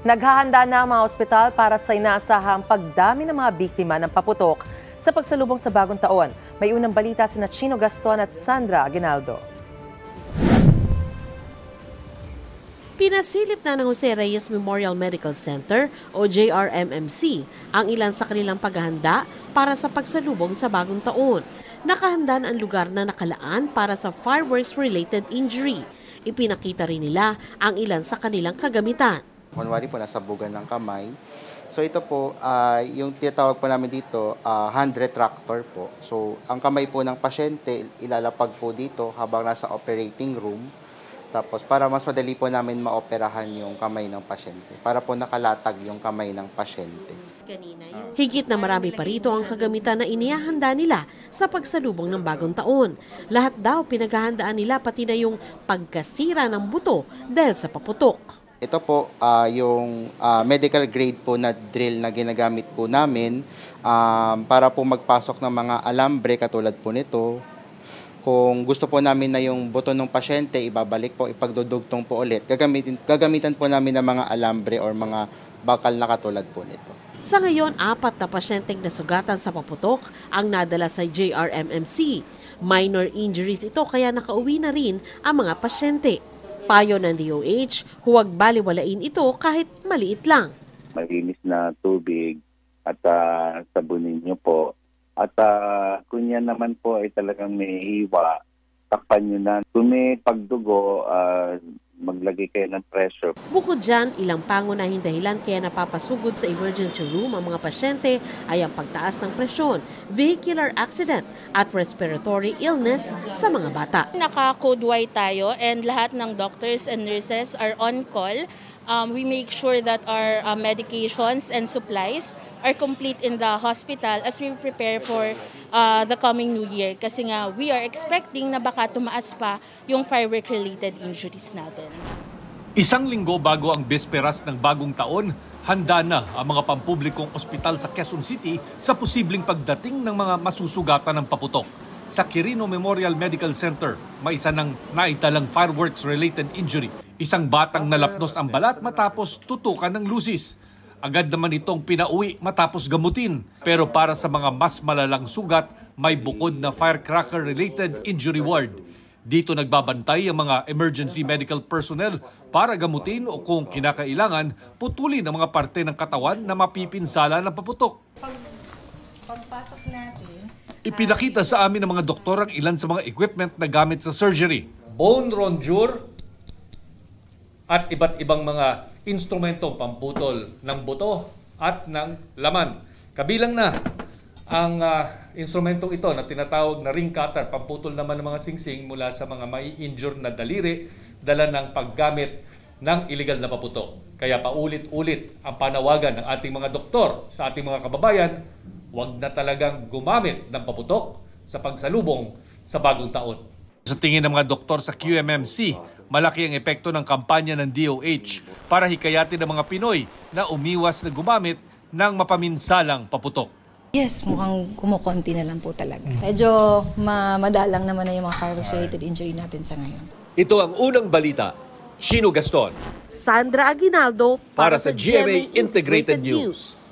Naghahanda na ang mga ospital para sa inaasahang pagdami ng mga biktima ng paputok sa pagsalubong sa bagong taon. May unang balita sina Chino Gaston at Sandra Aguinaldo. Pinasilip na ng Jose Reyes Memorial Medical Center o JRMMC ang ilan sa kanilang paghahanda para sa pagsalubong sa bagong taon. Nakahanda na ang lugar na nakalaan para sa fireworks-related injury. Ipinakita rin nila ang ilan sa kanilang kagamitan. Kunwari po, nasa bugan ng kamay. So ito po, yung tinatawag po namin dito, hand retractor po. So ang kamay po ng pasyente, ilalapag po dito habang nasa operating room. Tapos para mas madali po namin maoperahan yung kamay ng pasyente. Para po nakalatag yung kamay ng pasyente. Higit na marami pa rito ang kagamitan na inihahanda nila sa pagsalubong ng bagong taon. Lahat daw pinaghahandaan nila pati na yung pagkasira ng buto dahil sa paputok. Ito po yung medical grade po na drill na ginagamit po namin para po magpasok ng mga alambre katulad po nito. Kung gusto po namin na yung buto ng pasyente, ibabalik po, ipagdudugtong po ulit. Gagamitan po namin ng mga alambre or mga bakal na katulad po nito. Sa ngayon, 4 na pasyenteng nasugatan sa paputok ang nadala sa JRMMC. Minor injuries ito kaya nakauwi na rin ang mga pasyente. Payo ng DOH, huwag baliwalain ito kahit maliit lang. Malinis na tubig at sabunin nyo po. At kung yan naman po ay talagang may hiwa, takpan nyo na. Kung may pagdugo, maglagay kayo ng pressure. Bukod dyan, ilang pangunahing dahilan kaya napapasugod sa emergency room ang mga pasyente ay ang pagtaas ng presyon, vehicular accident at respiratory illness sa mga bata. Naka-code white tayo and lahat ng doctors and nurses are on call. We make sure that our medications and supplies are complete in the hospital as we prepare for the coming new year. Kasi nga, we are expecting na baka tumaas pa yung firework-related injuries natin. Isang linggo bago ang bisperas ng bagong taon, handa na ang mga pampublikong ospital sa Quezon City sa posibleng pagdating ng mga masusugatan ng paputok. Sa Quirino Memorial Medical Center, may isa ng naitalang fireworks-related injury. Isang batang nalapnos ang balat matapos tutukan ng lusis. Agad naman itong pinauwi matapos gamutin. Pero para sa mga mas malalang sugat, may bukod na firecracker-related injury ward. Dito nagbabantay ang mga emergency medical personnel para gamutin o kung kinakailangan, putulin ang mga parte ng katawan na mapipinsala ng paputok. Pagpasok natin, Ipinakita sa amin ng mga doktor ang ilan sa mga equipment na gamit sa surgery. Bone rondure at iba't ibang mga instrumentong pamputol ng buto at ng laman. Kabilang na ang instrumentong ito na tinatawag na ring cutter, pamputol naman ng mga singsing mula sa mga mai-injure na daliri, dala ng paggamit ng iligal na paputok. Kaya paulit-ulit ang panawagan ng ating mga doktor sa ating mga kababayan, huwag na talagang gumamit ng paputok sa pagsalubong sa bagong taon. Sa tingin ng mga doktor sa QMMC, malaki ang epekto ng kampanya ng DOH para hikayatin ang mga Pinoy na umiwas na gumamit ng mapaminsalang paputok. yes, mukhang kumukonti na lang po talaga. Medyo madalang naman na yung mga fireworks-related injury natin sa ngayon. Ito ang unang balita. Chino Gaston. Sandra Aguinaldo Para sa GMA Integrated News.